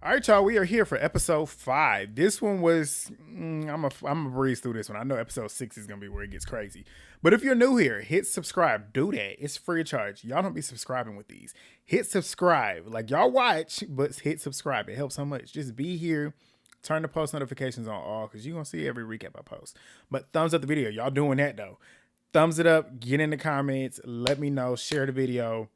All right, y'all. We are here for episode 5. This one was I'm a breeze through this one. I know episode 6 is gonna be where it gets crazy. But if you're new here, hit subscribe. Do that. It's free of charge. Y'all don't be subscribing with these. Hit subscribe. Like y'all watch, but hit subscribe. It helps so much. Just be here. Turn the post notifications on all because you're gonna see every recap I post. But thumbs up the video. Y'all doing that though. Thumbs it up. Get in the comments. Let me know. Share the video.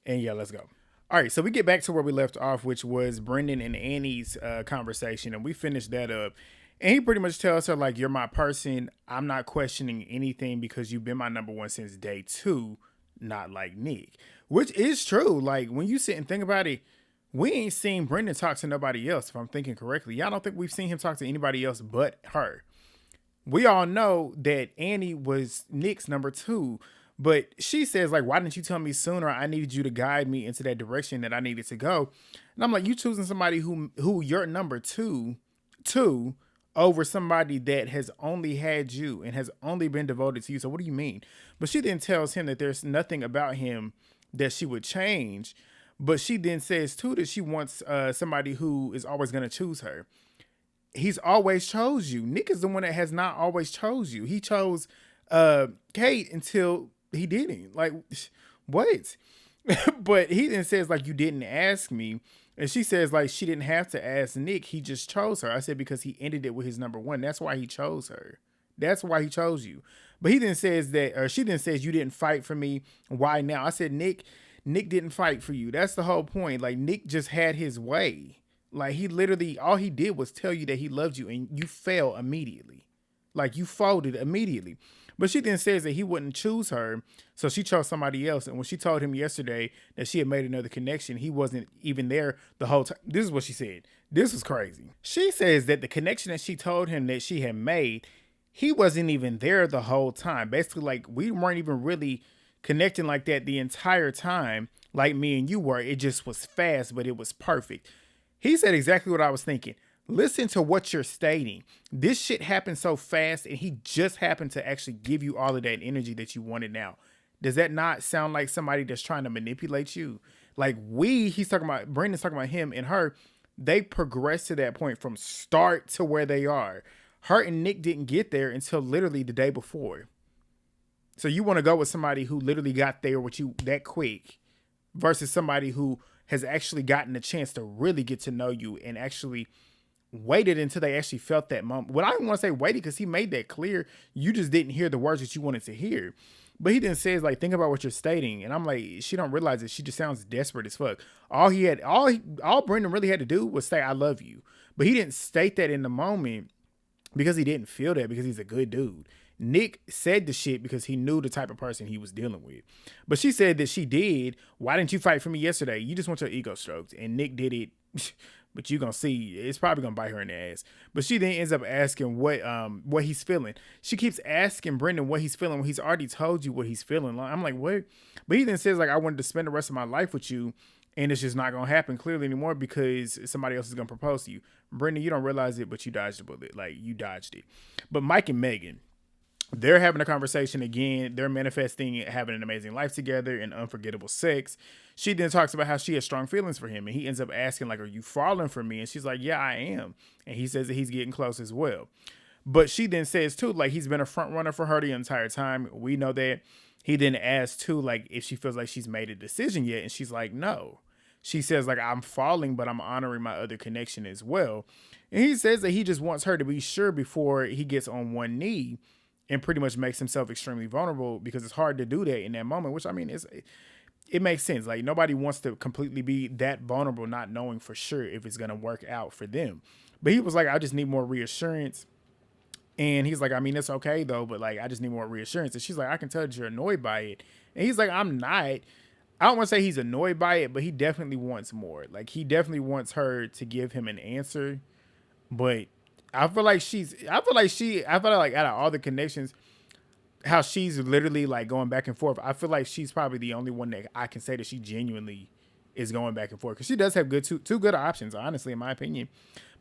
And yeah, let's go. All right, so we get back to where we left off, which was Brendan and Annie's conversation, and we finished that up. And he pretty much tells her, like, you're my person. I'm not questioning anything because you've been my number one since day 2, not like Nick, which is true. Like, when you sit and think about it, we ain't seen Brendan talk to nobody else, if I'm thinking correctly. Y'all don't think we've seen him talk to anybody else but her. We all know that Annie was Nick's number 2. But she says, like, why didn't you tell me sooner? I needed you to guide me into that direction that I needed to go. And I'm like, you choosing somebody who you're number two over somebody that has only had you and has only been devoted to you. So what do you mean? But she then tells him that there's nothing about him that she would change. But she then says, too, that she wants somebody who is always going to choose her. He's always chose you. Nick is the one that has not always chose you. He chose Kate until he didn't. Like, what? But he then says, like, you didn't ask me. And she says, like, she didn't have to ask Nick. He just chose her. I said, because he ended it with his number 1. That's why he chose her. That's why he chose you. But he then says that, or she then says, you didn't fight for me. Why now? I said, Nick didn't fight for you. That's the whole point. Like, Nick just had his way. Like, he literally, all he did was tell you that he loved you and you fell immediately. Like, you folded immediately. But she then says that he wouldn't choose her, so she chose somebody else. And when she told him yesterday that she had made another connection, he wasn't even there the whole time. This is what she said. This was crazy. She says that the connection that she told him that she had made, he wasn't even there the whole time. Basically, like, we weren't even really connecting like that the entire time, like me and you were. It just was fast, but it was perfect. He said exactly what I was thinking. Listen to what you're stating. This shit happened so fast and he just happened to actually give you all of that energy that you wanted now. Does that not sound like somebody that's trying to manipulate you? Like he's talking about, Brandon's talking about him and her. They progressed to that point from start to where they are. Her and Nick didn't get there until literally the day before. So you want to go with somebody who literally got there with you that quick versus somebody who has actually gotten a chance to really get to know you and actually waited until they actually felt that moment. Well, I don't want to say waited because he made that clear. You just didn't hear the words that you wanted to hear. But he then says, like, think about what you're stating. And I'm like, she don't realize it. She just sounds desperate as fuck. All Brendan really had to do was say, I love you. But he didn't state that in the moment because he didn't feel that because he's a good dude. Nick said the shit because he knew the type of person he was dealing with. But she said that she did. Why didn't you fight for me yesterday? You just want your ego stroked. And Nick did it. But you're going to see, it's probably going to bite her in the ass. But she then ends up asking what he's feeling. She keeps asking Brendan what he's feeling when he's already told you what he's feeling. I'm like, what? But he then says, like, I wanted to spend the rest of my life with you. And it's just not going to happen clearly anymore because somebody else is going to propose to you. Brendan, you don't realize it, but you dodged the bullet. Like, you dodged it. But Mike and Megan, they're having a conversation again. They're manifesting having an amazing life together and unforgettable sex. She then talks about how she has strong feelings for him. And he ends up asking, like, are you falling for me? And she's like, yeah, I am. And he says that he's getting close as well. But she then says, too, like, he's been a front runner for her the entire time. We know that. He then asks, too, like, if she feels like she's made a decision yet. And she's like, no. She says, like, I'm falling, but I'm honoring my other connection as well. And he says that he just wants her to be sure before he gets on one knee and pretty much makes himself extremely vulnerable because it's hard to do that in that moment, which, I mean, it makes sense. Like, nobody wants to completely be that vulnerable, not knowing for sure if it's going to work out for them. But he was like, I just need more reassurance. And he's like, I mean, it's okay, though, but, like, I just need more reassurance. And she's like, I can tell that you're annoyed by it. And he's like, I'm not. I don't want to say he's annoyed by it, but he definitely wants more. Like, he definitely wants her to give him an answer. But I feel like out of all the connections, how she's literally like going back and forth, I feel like she's probably the only one that I can say that she genuinely is going back and forth. Because she does have two good options, honestly, in my opinion.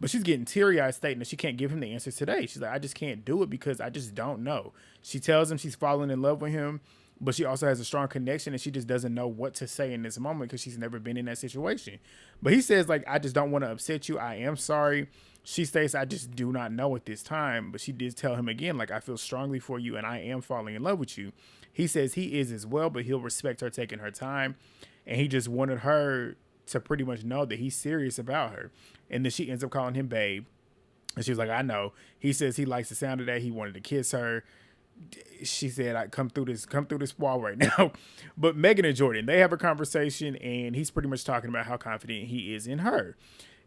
But she's getting teary-eyed stating that she can't give him the answers today. She's like, I just can't do it because I just don't know. She tells him she's falling in love with him, but she also has a strong connection and she just doesn't know what to say in this moment because she's never been in that situation. But he says, like, I just don't want to upset you. I am sorry. She states, I just do not know at this time. But she did tell him again, like, I feel strongly for you and I am falling in love with you. He says he is as well, but he'll respect her taking her time. And he just wanted her to pretty much know that he's serious about her. And then she ends up calling him babe. And she was like, I know. He says he likes the sound of that. He wanted to kiss her. She said, I come through this wall right now. But Megan and Jordan, they have a conversation and he's pretty much talking about how confident he is in her.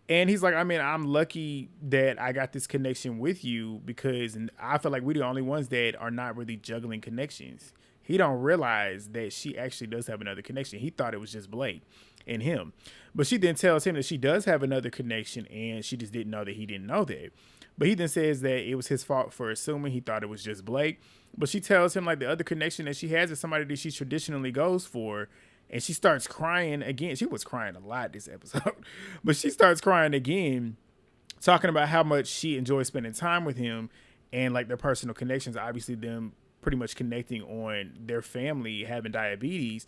And he's like, I mean, I'm lucky that I got this connection with you because I feel like we're the only ones that are not really juggling connections. He don't realize that she actually does have another connection. He thought it was just Blake and him. But she then tells him that she does have another connection and she just didn't know that he didn't know that. But he then says that it was his fault for assuming. He thought it was just Blake. But she tells him like the other connection that she has is somebody that she traditionally goes for. And she starts crying again. She was crying a lot this episode. But she starts crying again, talking about how much she enjoys spending time with him and like their personal connections. Obviously them pretty much connecting on their family having diabetes.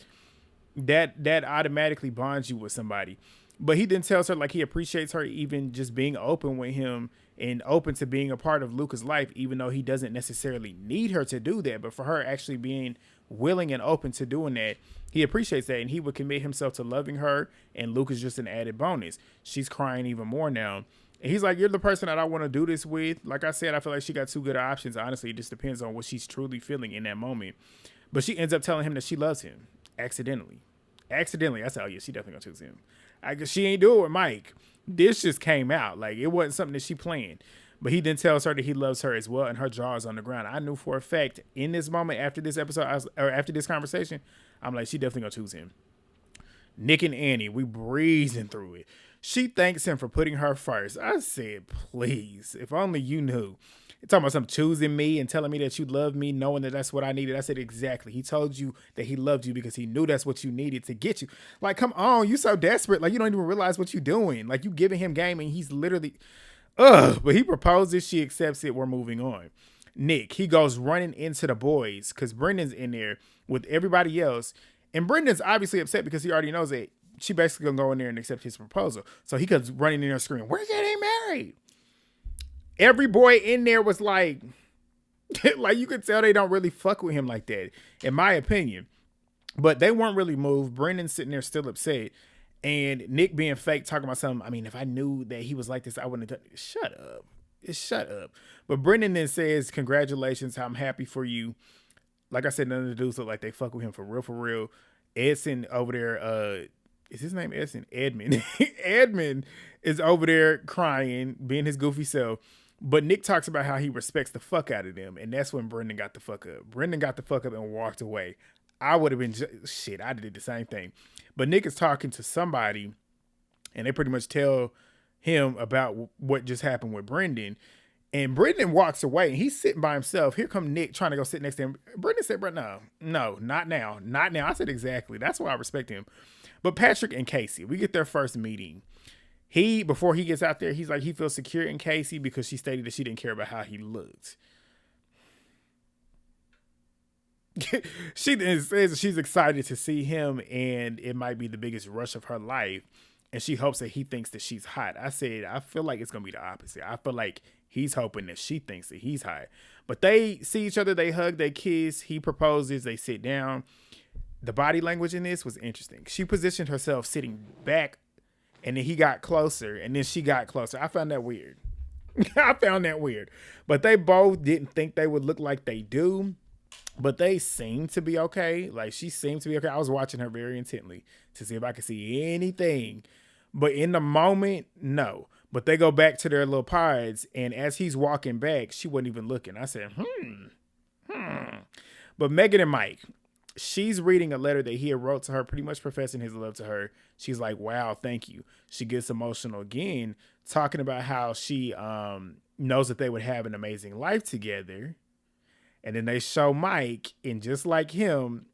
That automatically bonds you with somebody. But he then tells her like he appreciates her even just being open with him and open to being a part of Luca's life, even though he doesn't necessarily need her to do that. But for her actually being willing and open to doing that, he appreciates that. And he would commit himself to loving her. And Luca's just an added bonus. She's crying even more now. And he's like, you're the person that I want to do this with. Like I said, I feel like she got two good options. Honestly, it just depends on what she's truly feeling in that moment. But she ends up telling him that she loves him accidentally. I said, oh yeah, she definitely gonna choose him. I guess she ain't do it with Mike. This just came out. Like it wasn't something that she planned. But he then tells her that he loves her as well, and her jaw is on the ground. I knew for a fact in this moment after this episode or after this conversation, I'm like, she definitely gonna choose him. Nick and Annie, we breezing through it. She thanks him for putting her first. I said, please, if only you knew. You're talking about some choosing me and telling me that you love me, knowing that that's what I needed. I said, exactly. He told you that he loved you because he knew that's what you needed to get you. Like, come on, you so desperate. Like, you don't even realize what you're doing. Like, you giving him game and he's literally, but he proposes, she accepts it, we're moving on. Nick, he goes running into the boys because Brendan's in there with everybody else. And Brendan's obviously upset because he already knows that she basically gonna go in there and accept his proposal. So he comes running in there screaming, we're getting married. Every boy in there was like, like you could tell they don't really fuck with him like that, in my opinion. But they weren't really moved. Brendan's sitting there still upset. And Nick being fake, talking about something. I mean, if I knew that he was like this, I wouldn't have done it. Shut up. Shut up. But Brendan then says, congratulations, I'm happy for you. Like I said, none of the dudes look like they fuck with him for real, for real. Edson over there, is his name Edson? Edmond. Edmond is over there crying, being his goofy self. But Nick talks about how he respects the fuck out of them. And that's when Brendan got the fuck up. Brendan got the fuck up and walked away. I would have been, shit, I did the same thing. But Nick is talking to somebody and they pretty much tell him about what just happened with Brendan. And Brendan walks away and he's sitting by himself. Here come Nick trying to go sit next to him. Brendan said, no, not now. Not now. I said, exactly. That's why I respect him. But Patrick and Casey, we get their first meeting. Before he gets out there, he's like, he feels secure in Casey because she stated that she didn't care about how he looked. She then says she's excited to see him and it might be the biggest rush of her life. And she hopes that he thinks that she's hot. I said, I feel like it's going to be the opposite. I feel like he's hoping that she thinks that he's hot. But they see each other, they hug, they kiss, he proposes, they sit down. The body language in this was interesting. She positioned herself sitting back and then he got closer and then she got closer. I found that weird. But they both didn't think they would look like they do. But they seemed to be okay. Like she seemed to be okay. I was watching her very intently to see if I could see anything. But in the moment, no. But they go back to their little pods. And as he's walking back, she wasn't even looking. I said, But Megan and Mike, she's reading a letter that he had wrote to her, pretty much professing his love to her. She's like, wow, thank you. She gets emotional again, talking about how she knows that they would have an amazing life together. And then they show Mike, and just like him,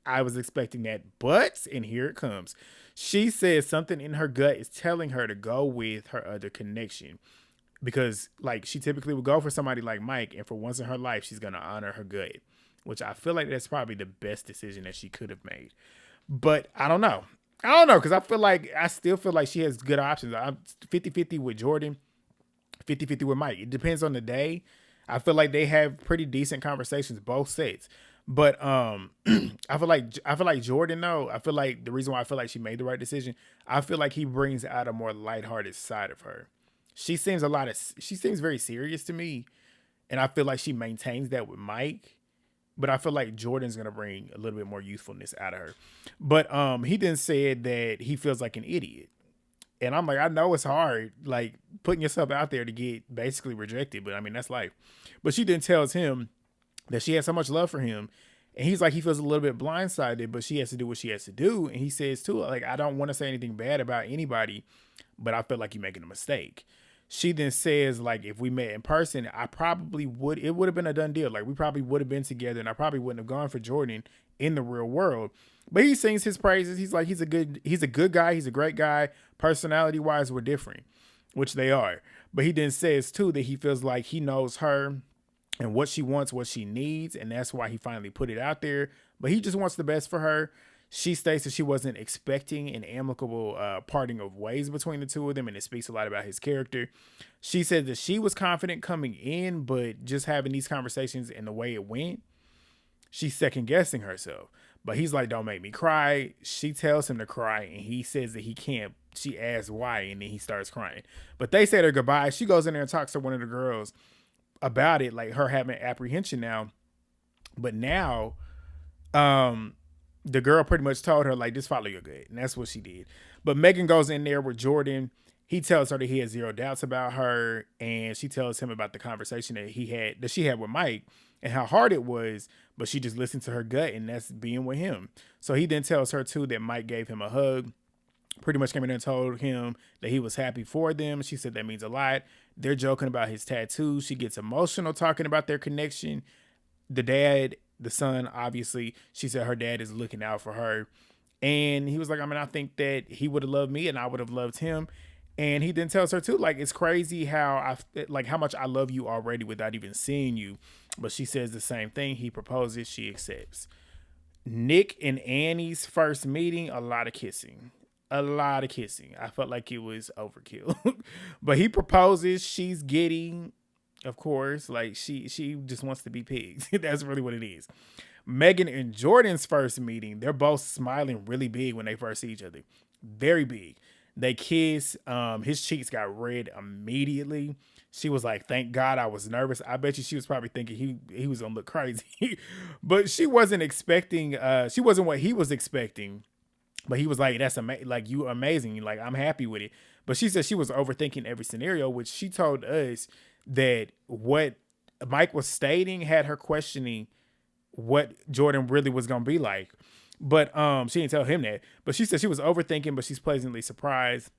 I was expecting that. But, and here it comes. She says something in her gut is telling her to go with her other connection. Because, like, she typically would go for somebody like Mike, and for once in her life, she's going to honor her gut. which I feel like that's probably the best decision that she could have made. But I don't know. I don't know, because I still feel like she has good options. I'm 50-50 with Jordan, 50-50 with Mike. It depends on the day. I feel like they have pretty decent conversations, both sets. But I feel like Jordan, though, I feel like the reason why I feel like she made the right decision, I feel like he brings out a more lighthearted side of her. She seems very serious to me, and I feel like she maintains that with Mike. But I feel like Jordan's gonna bring a little bit more youthfulness out of her. But he then said that he feels like an idiot. And I'm like, I know it's hard, like putting yourself out there to get basically rejected, but I mean, that's life. But she then tells him that she has so much love for him. And he's like, he feels a little bit blindsided, but she has to do what she has to do. And he says too, like, I don't want to say anything bad about anybody, but I feel like you're making a mistake. She then says, like, if we met in person, it would have been a done deal. Like, we probably would have been together, and I probably wouldn't have gone for Jordan in the real world. But he sings his praises. He's like, he's a good guy. He's a great guy. Personality wise, we're different, which they are. But he then says too that he feels like he knows her and what she wants, what she needs. And that's why he finally put it out there. But he just wants the best for her. She states that she wasn't expecting an amicable parting of ways between the two of them, and it speaks a lot about his character. She said that she was confident coming in, but just having these conversations and the way it went, she's second guessing herself. But he's like, don't make me cry. She tells him to cry, and he says that he can't. She asks why, and then he starts crying. But they say their goodbye. She goes in there and talks to one of the girls about it, like her having apprehension now. But now, the girl pretty much told her, like, just follow your gut. And that's what she did. But Megan goes in there with Jordan. He tells her that he has zero doubts about her. And she tells him about the conversation that she had with Mike and how hard it was. But she just listened to her gut, and that's being with him. So he then tells her too that Mike gave him a hug. Pretty much came in and told him that he was happy for them. She said that means a lot. They're joking about his tattoo. She gets emotional talking about their connection. The son, obviously, she said her dad is looking out for her. And he was like, I mean, I think that he would have loved me and I would have loved him. And he then tells her too, like, it's crazy how much I love you already without even seeing you. But she says the same thing. He proposes, she accepts. Nick and Annie's first meeting, a lot of kissing. I felt like it was overkill. But he proposes, she's giddy, of course. Like, she just wants to be pigs. That's really what it is. Megan and Jordan's first meeting, they're both smiling really big when they first see each other. Very big. They kiss. His cheeks got red immediately. She was like, thank God I was nervous. I bet you she was probably thinking he was gonna look crazy. But she wasn't expecting, she wasn't what he was expecting. But he was like, that's amazing. Like, you amazing. Like, I'm happy with it. But she said she was overthinking every scenario, which she told us that what Mike was stating had her questioning what Jordan really was going to be like. But she didn't tell him that. But she said she was overthinking, but she's pleasantly surprised.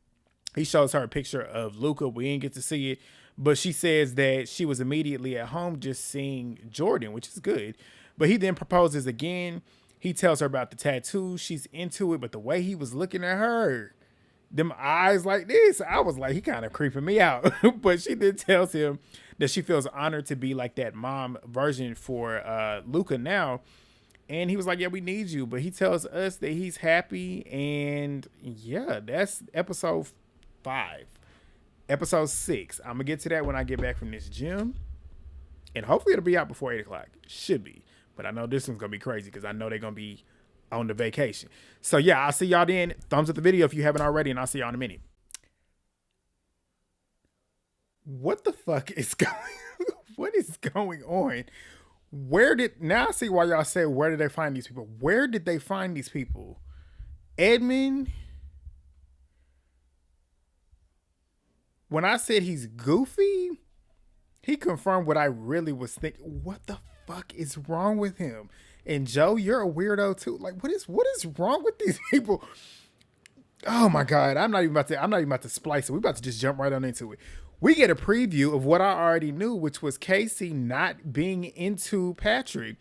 He shows her a picture of Luca. We didn't get to see it. But she says that she was immediately at home just seeing Jordan, which is good. But he then proposes again. He tells her about the tattoo. She's into it, but the way he was looking at her, them eyes like this, I was like, he kind of creeping me out. But she then tells him that she feels honored to be like that mom version for Luca now. And he was like, yeah, we need you. But he tells us that he's happy. And yeah, that's episode 5. Episode 6. I'm going to get to that when I get back from this gym. And hopefully it'll be out before 8 o'clock. Should be. But I know this one's going to be crazy because I know they're going to be on the vacation. So yeah, I'll see y'all then. Thumbs up the video if you haven't already, and I'll see y'all in a minute. What the fuck is what is going on? Now I see why y'all say, where did they find these people? Where did they find these people? Edmond, when I said he's goofy, he confirmed what I really was thinking. What the fuck is wrong with him? And Joe, you're a weirdo too. Like, what is wrong with these people? Oh my God. I'm not even about to splice it. We're about to just jump right on into it. We get a preview of what I already knew, which was Casey not being into Patrick.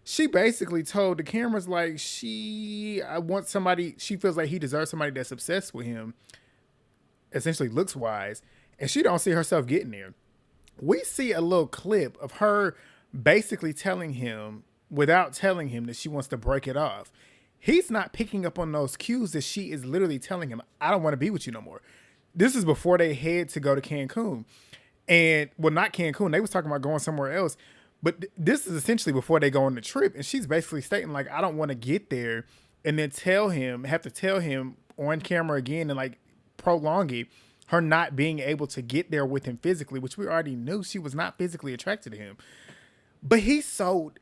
She basically told the cameras, like, she feels like he deserves somebody that's obsessed with him, essentially looks wise, and she don't see herself getting there. We see a little clip of her basically telling him without telling him that she wants to break it off. He's not picking up on those cues that she is literally telling him, I don't want to be with you no more. This is before they head to go to Cancun. And well, not Cancun. They was talking about going somewhere else. But this is essentially before they go on the trip. And she's basically stating, like, I don't want to get there and then have to tell him on camera again and like prolong it, her not being able to get there with him physically, which we already knew she was not physically attracted to him. But he's so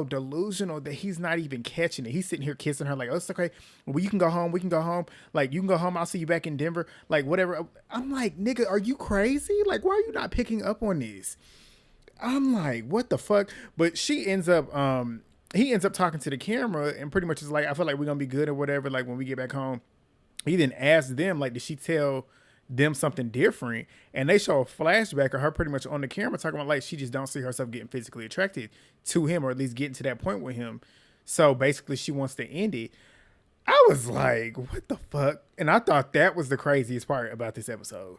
delusional that he's not even catching it. He's sitting here kissing her like, oh, it's okay. Well, you can go home. We can go home. Like, you can go home. I'll see you back in Denver. Like, whatever. I'm like, nigga, are you crazy? Like, why are you not picking up on this? I'm like, what the fuck? But he ends up talking to the camera and pretty much is like, I feel like we're going to be good or whatever. Like, when we get back home, he then asked them, like, did she tell them something different? And they show a flashback of her pretty much on the camera talking about like she just don't see herself getting physically attracted to him, or at least getting to that point with him. So basically she wants to end it. I was like, what the fuck? And I thought that was the craziest part about this episode.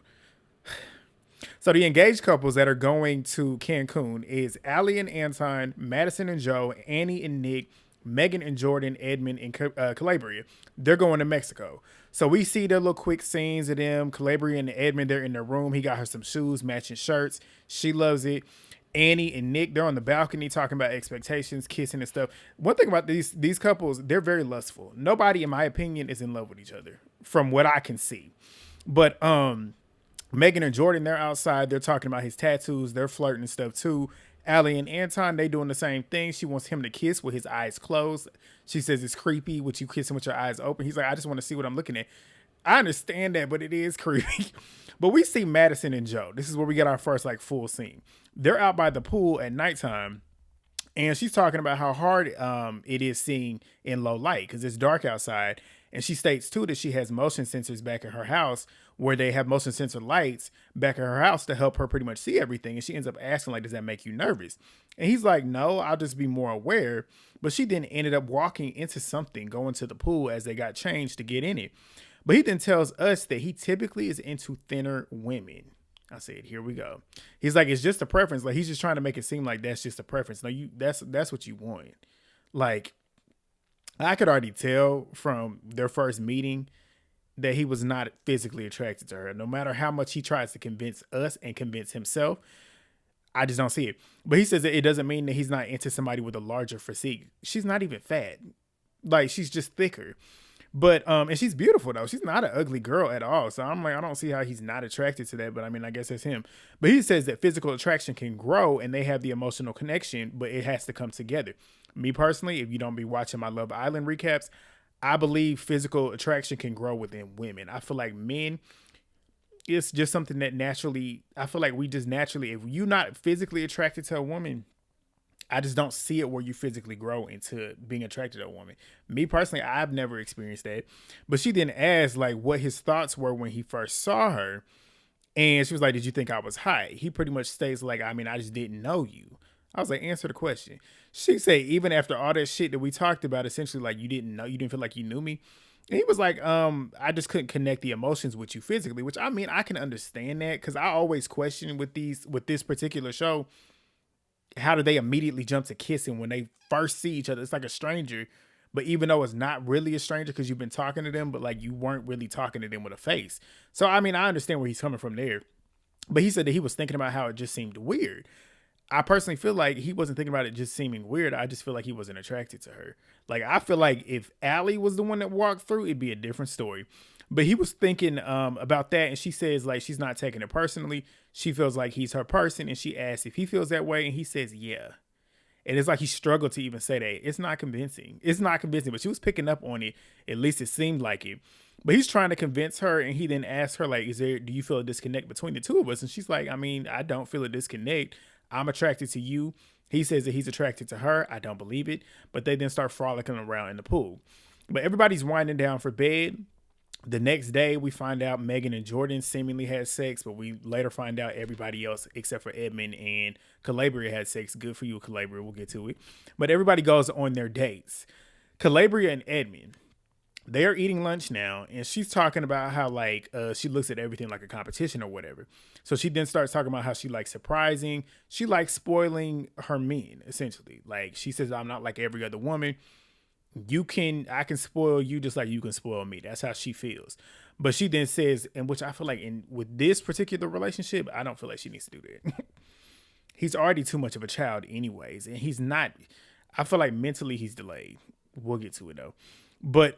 So the engaged couples that are going to Cancun is Allie and Anton, Madison and Joe, Annie and Nick, Megan and Jordan, Edmond and Calabria. They're going to Mexico. So we see their little quick scenes of them. Calabria and Edmond, they're in their room. He got her some shoes, matching shirts. She loves it. Annie and Nick, they're on the balcony talking about expectations, kissing and stuff. One thing about these couples, they're very lustful. Nobody, in my opinion, is in love with each other from what I can see. But Megan and Jordan, they're outside. They're talking about his tattoos. They're flirting and stuff too. Allie and Anton, they doing the same thing. She wants him to kiss with his eyes closed. She says it's creepy with you kissing with your eyes open. He's like, I just want to see what I'm looking at. I understand that, but it is creepy. But we see Madison and Joe. This is where we get our first like full scene. They're out by the pool at nighttime, and she's talking about how hard it is seeing in low light because it's dark outside. And she states too that she has motion sensors back in her house, where they have motion sensor lights back in her house to help her pretty much see everything. And she ends up asking, like, does that make you nervous? And he's like, no, I'll just be more aware. But she then ended up walking into something, going to the pool as they got changed to get in it. But he then tells us that he typically is into thinner women. I said, here we go. He's like, it's just a preference. Like, he's just trying to make it seem like that's just a preference. No, that's what you want. Like, I could already tell from their first meeting that he was not physically attracted to her. No matter how much he tries to convince us and convince himself, I just don't see it. But he says that it doesn't mean that he's not into somebody with a larger physique. She's not even fat. Like, she's just thicker. But, and she's beautiful though. She's not an ugly girl at all. So I'm like, I don't see how he's not attracted to that. But I mean, I guess that's him. But he says that physical attraction can grow and they have the emotional connection, but it has to come together. Me personally, if you don't be watching my Love Island recaps, I believe physical attraction can grow within women. I feel like men, it's just something that naturally, I feel like we just naturally, if you're not physically attracted to a woman, I just don't see it where you physically grow into being attracted to a woman. Me personally, I've never experienced that. But she then asked like what his thoughts were when he first saw her. And she was like, did you think I was hot? He pretty much states like, I mean, I just didn't know you. I was like, answer the question. She said, even after all that shit that we talked about, essentially like you didn't feel like you knew me. And he was like, I just couldn't connect the emotions with you physically, which I mean, I can understand that because I always question with this particular show, how do they immediately jump to kissing when they first see each other? It's like a stranger, but even though it's not really a stranger because you've been talking to them, but like you weren't really talking to them with a face. So, I mean, I understand where he's coming from there, but he said that he was thinking about how it just seemed weird. I personally feel like he wasn't thinking about it just seeming weird. I just feel like he wasn't attracted to her. Like, I feel like if Allie was the one that walked through, it'd be a different story. But he was thinking about that, and she says, like, she's not taking it personally. She feels like he's her person, and she asks if he feels that way, and he says, yeah. And it's like he struggled to even say that. It's not convincing. It's not convincing, but she was picking up on it. At least it seemed like it. But he's trying to convince her, and he then asks her, like, do you feel a disconnect between the two of us? And she's like, I mean, I don't feel a disconnect. I'm attracted to you. He says that he's attracted to her. I don't believe it. But they then start frolicking around in the pool. But everybody's winding down for bed. The next day, we find out Megan and Jordan seemingly had sex, but we later find out everybody else except for Edmond and Calabria had sex. Good for you, Calabria. We'll get to it. But everybody goes on their dates. Calabria and Edmond, They are eating lunch now, and she's talking about how like she looks at everything like a competition or whatever. So she then starts talking about how she likes surprising, she likes spoiling her men, essentially. Like she says, I'm not like every other woman. I can spoil you just like you can spoil me. That's how she feels. But she then says, and which I feel like in with this particular relationship, I don't feel like she needs to do that. He's already too much of a child anyways, and he's not. I feel like mentally he's delayed. We'll get to it though. But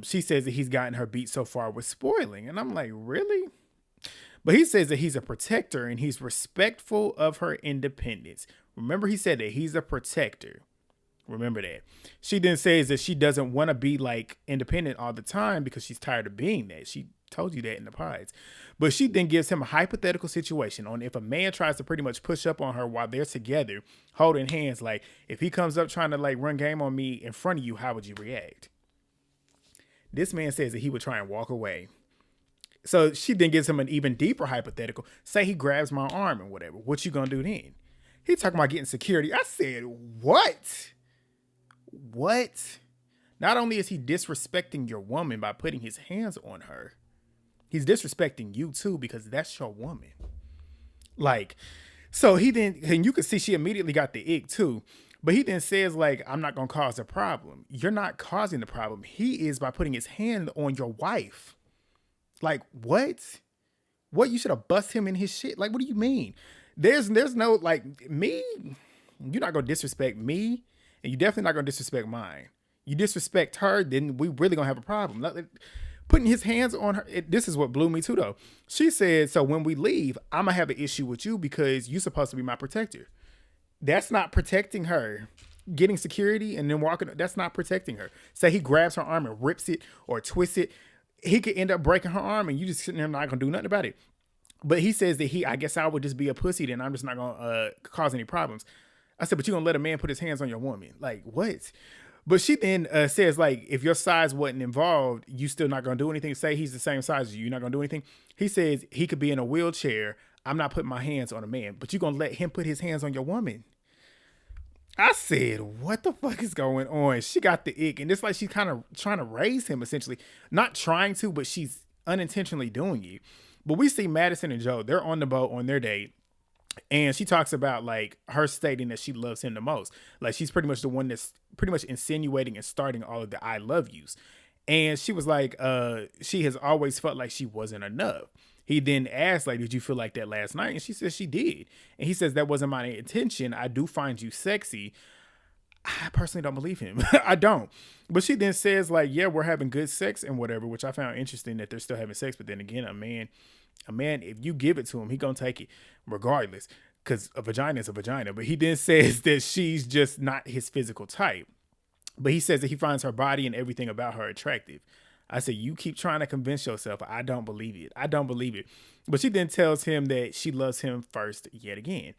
she says that he's gotten her beat so far with spoiling, and I'm like, really? But he says that he's a protector and he's respectful of her independence. Remember, he said that he's a protector. Remember that. She then says that she doesn't want to be like independent all the time because she's tired of being that. She told you that in the pods. But she then gives him a hypothetical situation on if a man tries to pretty much push up on her while they're together, holding hands. Like if he comes up trying to like run game on me in front of you, how would you react? This man says that he would try and walk away. So she then gives him an even deeper hypothetical. Say he grabs my arm and whatever. What you gonna do then? He talking about getting security. I said, what? What? Not only is he disrespecting your woman by putting his hands on her, he's disrespecting you too because that's your woman. Like, so he then, and you can see she immediately got the ick too. But he then says, like, I'm not going to cause a problem. You're not causing the problem. He is by putting his hand on your wife. Like, what? What? You should have bust him in his shit. Like, what do you mean? There's no, like, me. You're not going to disrespect me. And you definitely not going to disrespect mine. You disrespect her, then we really going to have a problem. Putting his hands on her. This is what blew me too, though. She said, so when we leave, I'm going to have an issue with you because you're supposed to be my protector. That's not protecting her. Getting security and then walking, that's not protecting her. Say he grabs her arm and rips it or twists it. He could end up breaking her arm and you just sitting there not going to do nothing about it. But he says that I guess I would just be a pussy, then I'm just not going to cause any problems. I said, but you're going to let a man put his hands on your woman. Like, what? But she then says, like, if your size wasn't involved, you still not going to do anything. Say he's the same size as you. You're not going to do anything. He says he could be in a wheelchair. I'm not putting my hands on a man. But you're going to let him put his hands on your woman. I said, what the fuck is going on? She got the ick. And it's like she's kind of trying to raise him, essentially. Not trying to, but she's unintentionally doing it. But we see Madison and Joe. They're on the boat on their date. And she talks about like her stating that she loves him the most. Like she's pretty much the one that's pretty much insinuating and starting all of the I love yous. And she was like, she has always felt like she wasn't enough. He then asked, like, did you feel like that last night? And she says she did. And he says, that wasn't my intention. I do find you sexy. I personally don't believe him. I don't. But she then says, like, yeah, we're having good sex and whatever, which I found interesting that they're still having sex. But then again, a man, if you give it to him, he gonna take it regardless, because a vagina is a vagina. But he then says that she's just not his physical type. But he says that he finds her body and everything about her attractive. I said, you keep trying to convince yourself. I don't believe it. I don't believe it. But she then tells him that she loves him first yet again.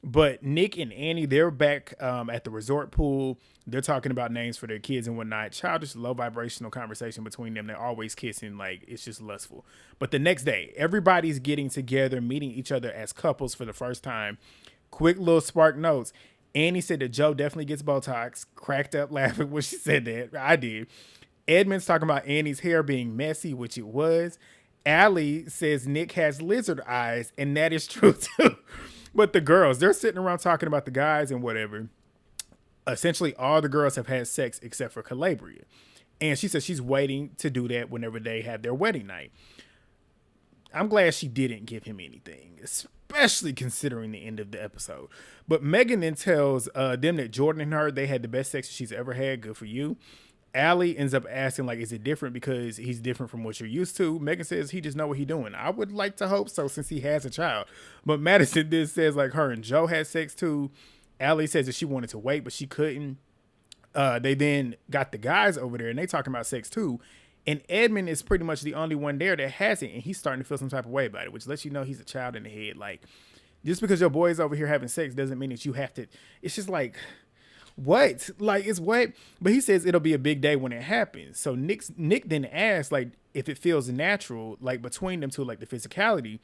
But Nick and Annie, they're back at the resort pool. They're talking about names for their kids and whatnot. Childish, low vibrational conversation between them. They're always kissing. Like, it's just lustful. But the next day, everybody's getting together, meeting each other as couples for the first time. Quick little spark notes. Annie said that Joe definitely gets Botox. Cracked up laughing when she said that. I did. Edmond's talking about Annie's hair being messy, which it was. Allie says Nick has lizard eyes, and that is true too. But the girls, they're sitting around talking about the guys and whatever. Essentially, all the girls have had sex except for Calabria. And she says she's waiting to do that whenever they have their wedding night. I'm glad she didn't give him anything, especially considering the end of the episode. But Megan then tells them that Jordan and her, they had the best sex she's ever had. Good for you. Allie ends up asking, like, is it different because he's different from what you're used to? Megan says he just know what he's doing. I would like to hope so since he has a child. But Madison then says, like, her and Joe had sex too. Allie says that she wanted to wait, but she couldn't. They then got the guys over there and they talking about sex too. And Edmond is pretty much the only one there that hasn't. And he's starting to feel some type of way about it, which lets you know he's a child in the head. Like, just because your boy's over here having sex doesn't mean that you have to. It's just like, what? Like, it's what? But he says it'll be a big day when it happens. So Nick then asks, like, if it feels natural, like, between them two, like, the physicality.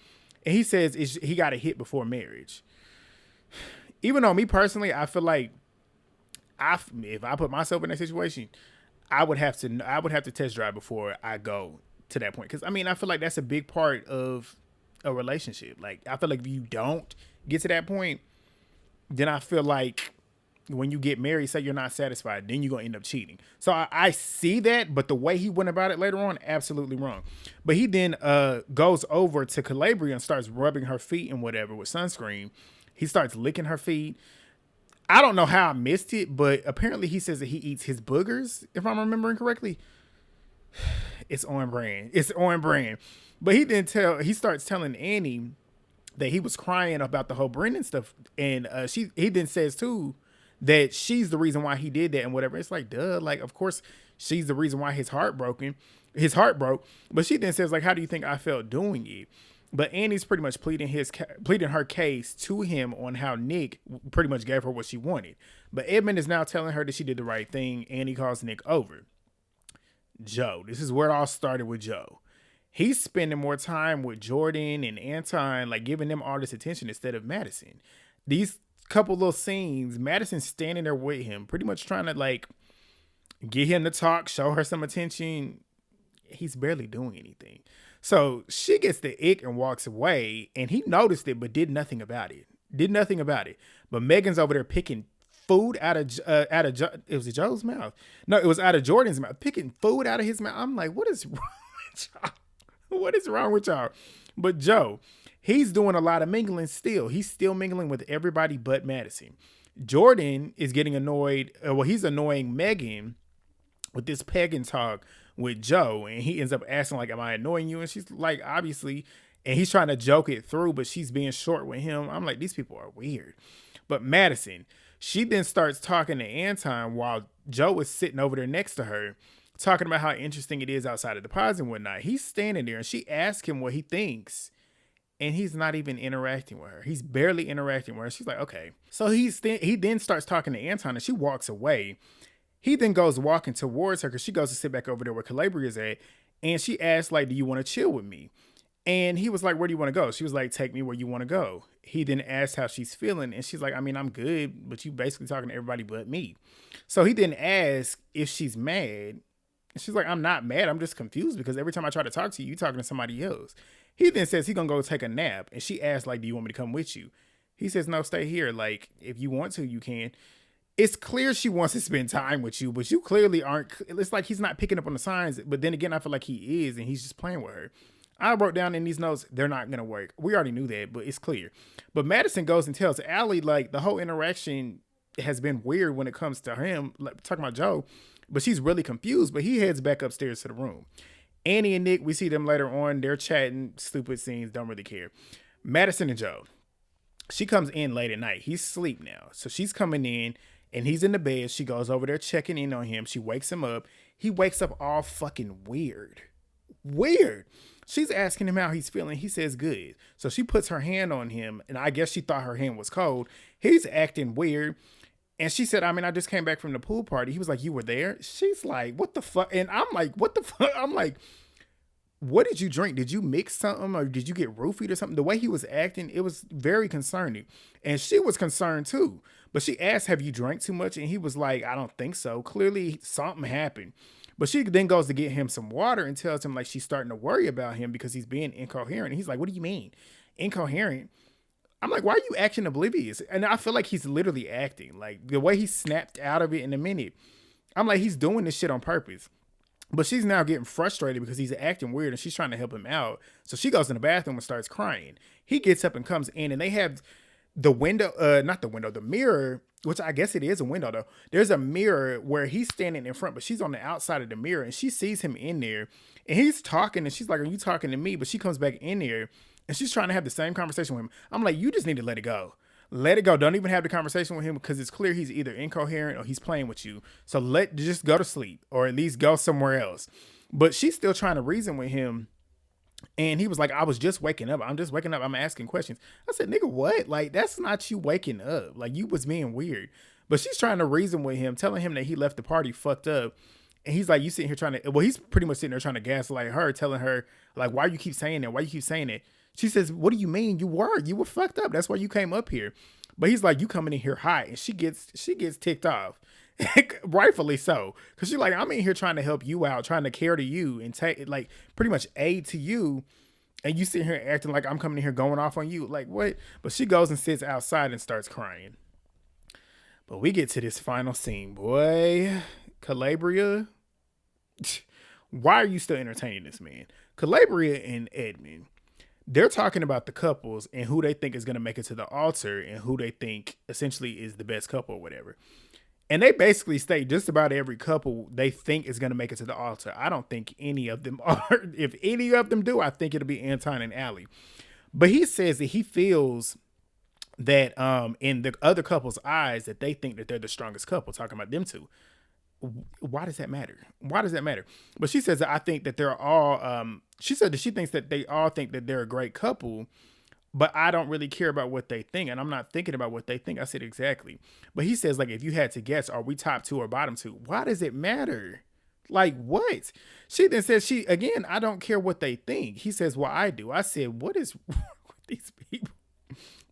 And he says he got a hit before marriage. Even though me personally, I feel like if I put myself in that situation, I would have to test drive before I go to that point. Cause I mean, I feel like that's a big part of a relationship. Like, I feel like if you don't get to that point, then I feel like when you get married, say you're not satisfied, then you're gonna end up cheating. So I see that, but the way he went about it later on, absolutely wrong. But he then goes over to Calabria and starts rubbing her feet and whatever with sunscreen. He starts licking her feet. I don't know how I missed it, but apparently he says that he eats his boogers, if I'm remembering correctly. It's on brand. It's on brand. But he starts telling Annie that he was crying about the whole Brendan stuff, and he then says too that she's the reason why he did that and whatever. It's like, duh, like of course she's the reason why his heart broke. But she then says like, how do you think I felt doing it? But Annie's pretty much pleading her case to him on how Nick pretty much gave her what she wanted. But Edmond is now telling her that she did the right thing. Annie calls Nick over. Joe, this is where it all started with Joe. He's spending more time with Jordan and Anton, like giving them all this attention instead of Madison. These couple little scenes, Madison's standing there with him, pretty much trying to like get him to talk, show her some attention. He's barely doing anything. So she gets the ick and walks away, and he noticed it but did nothing about it. But Megan's over there picking food out of it was Joe's mouth. No, it was out of Jordan's mouth, picking food out of his mouth. I'm like, what is wrong with y'all? What is wrong with y'all? But Joe, he's doing a lot of mingling still. He's still mingling with everybody but Madison. Jordan is getting annoyed. He's annoying Megan with this pagan talk with Joe, and he ends up asking like, am I annoying you? And she's like, obviously, and he's trying to joke it through, but she's being short with him. I'm like, these people are weird. But Madison, she then starts talking to Anton while Joe is sitting over there next to her, talking about how interesting it is outside of the pods and whatnot. He's standing there and she asks him what he thinks, and he's not even interacting with her. He's barely interacting with her. She's like, okay. So he then starts talking to Anton, and she walks away. He then goes walking towards her because she goes to sit back over there where Calabria's at. And she asks, like, do you want to chill with me? And he was like, where do you want to go? She was like, take me where you want to go. He then asked how she's feeling. And she's like, I mean, I'm good, but you basically talking to everybody but me. So he then asks if she's mad. And she's like, I'm not mad. I'm just confused because every time I try to talk to you, you're talking to somebody else. He then says he's going to go take a nap. And she asks, like, do you want me to come with you? He says, no, stay here. Like, if you want to, you can. It's clear she wants to spend time with you, but you clearly aren't. It's like he's not picking up on the signs. But then again, I feel like he is, and he's just playing with her. I wrote down in these notes, they're not going to work. We already knew that, but it's clear. But Madison goes and tells Allie, like, the whole interaction has been weird when it comes to him, like, talking about Joe, but she's really confused. But he heads back upstairs to the room. Annie and Nick, we see them later on. They're chatting, stupid scenes, don't really care. Madison and Joe. She comes in late at night. He's asleep now. So she's coming in. And he's in the bed. She goes over there checking in on him. She wakes him up. He wakes up all fucking weird. She's asking him how he's feeling. He says good. So she puts her hand on him. And I guess she thought her hand was cold. He's acting weird. And she said, I mean, I just came back from the pool party. He was like, you were there? She's like, what the fuck? And I'm like, what the fuck? I'm like, what did you drink? Did you mix something or did you get roofied or something? The way he was acting, it was very concerning. And she was concerned too. But she asked, have you drank too much? And he was like, I don't think so. Clearly something happened. But she then goes to get him some water and tells him like she's starting to worry about him because he's being incoherent. And he's like, what do you mean? Incoherent? I'm like, why are you acting oblivious? And I feel like he's literally acting. Like the way he snapped out of it in a minute. I'm like, he's doing this shit on purpose. But she's now getting frustrated because he's acting weird and she's trying to help him out. So she goes in the bathroom and starts crying. He gets up and comes in and they have the mirror, which I guess it is a window though. There's a mirror where he's standing in front, but she's on the outside of the mirror and she sees him in there and he's talking and she's like, are you talking to me? But she comes back in there and she's trying to have the same conversation with him. I'm like, you just need to let it go. Let it go. Don't even have the conversation with him because it's clear he's either incoherent or he's playing with you. So just go to sleep or at least go somewhere else. But she's still trying to reason with him. And he was like, I was just waking up. I'm just waking up. I'm asking questions. I said, nigga, what? Like, that's not you waking up. Like, you was being weird. But she's trying to reason with him, telling him that he left the party fucked up. And he's like, you sitting here trying to, well, he's pretty much sitting there trying to gaslight her, telling her, like, why you keep saying that? Why you keep saying it? She says, what do you mean? You were fucked up. That's why you came up here. But he's like, you coming in here hot. And she gets ticked off. Rightfully so. Cause she's like, I'm in here trying to help you out, trying to care to you and take like pretty much aid to you. And you sit here acting like I'm coming in here going off on you. Like what? But she goes and sits outside and starts crying. But we get to this final scene, boy. Calabria. Why are you still entertaining this man? Calabria and Edmond, they're talking about the couples and who they think is going to make it to the altar and who they think essentially is the best couple or whatever. And they basically state just about every couple they think is going to make it to the altar. I don't think any of them are. If any of them do, I think it'll be Anton and Allie. But he says that he feels that in the other couple's eyes that they think that they're the strongest couple, talking about them two. Why does that matter? Why does that matter? But she says that I think that they're all, she said that she thinks that they all think that they're a great couple, but I don't really care about what they think. And I'm not thinking about what they think. I said, exactly. But he says, like, if you had to guess, are we top two or bottom two? Why does it matter? Like, what? She then says, again, I don't care what they think. He says, well, I do. I said, what is wrong with these people?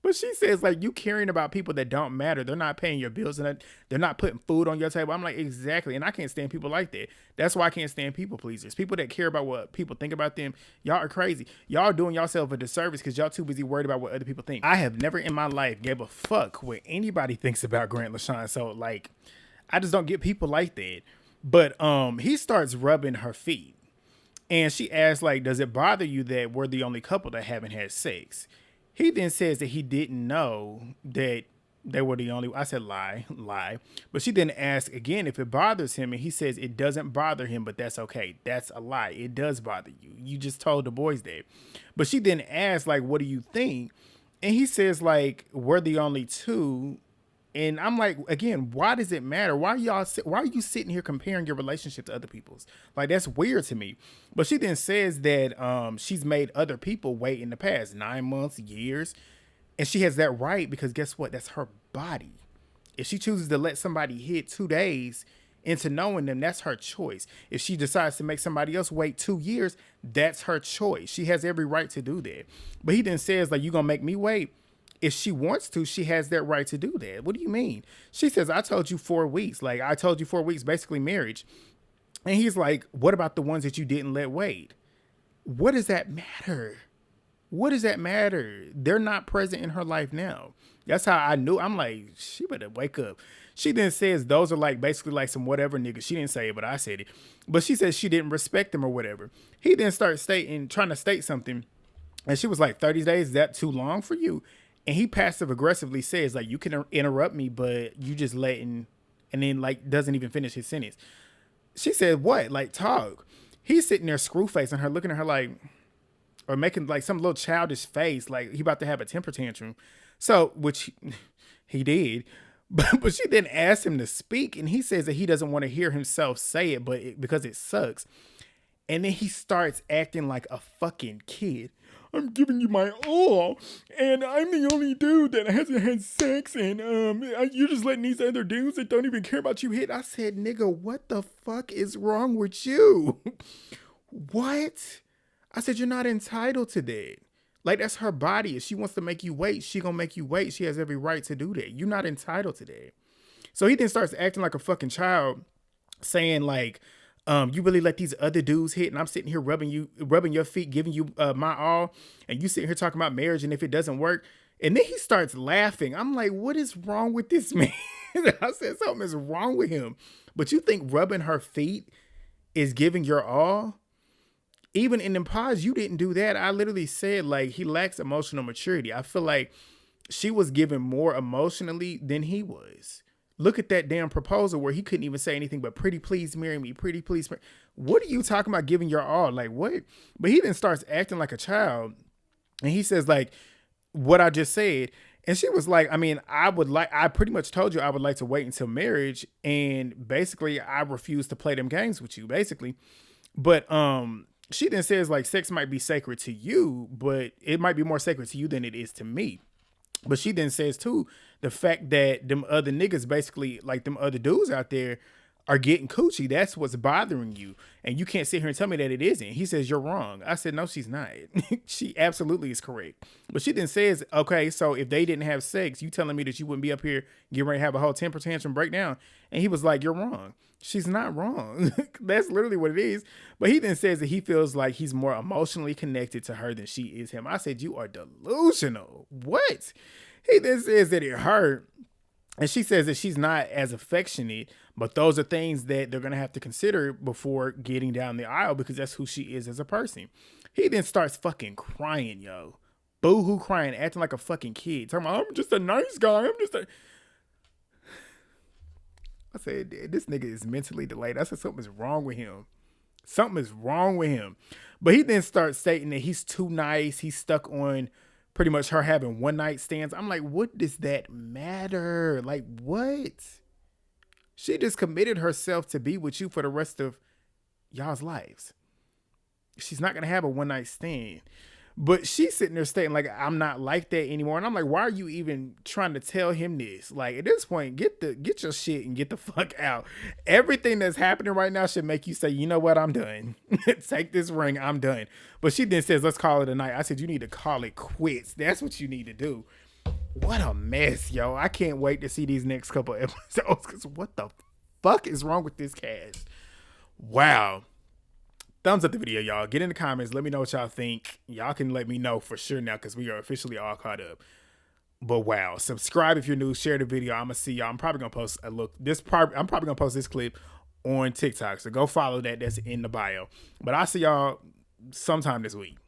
But she says, like, you caring about people that don't matter. They're not paying your bills and they're not putting food on your table. I'm like, exactly. And I can't stand people like that. That's why I can't stand people pleasers. People that care about what people think about them. Y'all are crazy. Y'all doing yourself a disservice because y'all too busy worried about what other people think. I have never in my life gave a fuck what anybody thinks about Grant LaShawn. So, like, I just don't get people like that. But he starts rubbing her feet. And she asks, like, does it bother you that we're the only couple that haven't had sex? He then says that he didn't know that they were the only. I said lie. But she then asks again if it bothers him, and he says it doesn't bother him, but that's okay. That's a lie. It does bother you. You just told the boys that. But she then asks, like, what do you think? And he says, like, we're the only two. And I'm like, again, why does it matter? Why are you sitting here comparing your relationship to other people's? Like, that's weird to me. But she then says that she's made other people wait in the past 9 months, years. And she has that right because guess what? That's her body. If she chooses to let somebody hit 2 days into knowing them, that's her choice. If she decides to make somebody else wait 2 years, that's her choice. She has every right to do that. But he then says, like, you gonna make me wait? If she wants to, she has that right to do that. What do you mean? She says, I told you 4 weeks. Like, I told you 4 weeks, basically marriage. And he's like, what about the ones that you didn't let wait? What does that matter? What does that matter? They're not present in her life now. That's how I knew. I'm like, she better wake up. She then says those are like basically like some whatever niggas. She didn't say it, but I said it. But she says she didn't respect them or whatever. He then starts trying to state something. And she was like, 30 days, is that too long for you? And he passive aggressively says, like, you can interrupt me, but you just letting, and then like doesn't even finish his sentence. She said, what? Like, talk. He's sitting there screw facing her, looking at her like, or making like some little childish face, like he about to have a temper tantrum. So, which he did. But she then asked him to speak, and he says that he doesn't want to hear himself say it, because it sucks. And then he starts acting like a fucking kid. I'm giving you my all, and I'm the only dude that hasn't had sex, and you're just letting these other dudes that don't even care about you hit. I said, nigga, what the fuck is wrong with you? What? I said, you're not entitled to that. Like, that's her body. If she wants to make you wait, she gonna make you wait. She has every right to do that. You're not entitled to that. So he then starts acting like a fucking child, saying like, you really let these other dudes hit, and I'm sitting here rubbing your feet, giving you my all, and you sitting here talking about marriage, and if it doesn't work, and then he starts laughing. I'm like, what is wrong with this man? I said something is wrong with him. But you think rubbing her feet is giving your all? Even in the pods, you didn't do that. I literally said like he lacks emotional maturity. I feel like she was giving more emotionally than he was. Look at that damn proposal where he couldn't even say anything but pretty please marry me, pretty please. What are you talking about giving your all? Like what? But he then starts acting like a child. And he says like what I just said. And she was like, I mean, I pretty much told you I would like to wait until marriage. And basically I refuse to play them games with you, basically. But she then says like sex might be sacred to you, but it might be more sacred to you than it is to me. But she then says too, the fact that them other niggas basically like them other dudes out there are getting coochie. That's what's bothering you. And you can't sit here and tell me that it isn't. He says, you're wrong. I said, no, she's not. She absolutely is correct. But she then says, okay, so if they didn't have sex, you telling me that you wouldn't be up here getting ready to have a whole temper tantrum breakdown? And he was like, you're wrong. She's not wrong. That's literally what it is. But he then says that he feels like he's more emotionally connected to her than she is him. I said, you are delusional. What? He then says that it hurt. And she says that she's not as affectionate, but those are things that they're going to have to consider before getting down the aisle because that's who she is as a person. He then starts fucking crying, yo. Boo-hoo crying, acting like a fucking kid. Talking about, I'm just a nice guy. I said, this nigga is mentally delayed. I said, something is wrong with him. Something is wrong with him. But he then starts stating that he's too nice. He's stuck on pretty much her having one night stands. I'm like, what does that matter? Like, what? She just committed herself to be with you for the rest of y'all's lives. She's not going to have a one night stand. But she's sitting there stating like, I'm not like that anymore. And I'm like, why are you even trying to tell him this? Like, at this point, get your shit and get the fuck out. Everything that's happening right now should make you say, you know what? I'm done. Take this ring. I'm done. But she then says, let's call it a night. I said, you need to call it quits. That's what you need to do. What a mess, yo. I can't wait to see these next couple episodes because what the fuck is wrong with this cast? Wow. Thumbs up the video, y'all. Get in the comments. Let me know what y'all think. Y'all can let me know for sure now because we are officially all caught up. But wow. Subscribe if you're new. Share the video. I'm going to see y'all. I'm probably going to post I'm probably going to post this clip on TikTok. So go follow that. That's in the bio. But I'll see y'all sometime this week.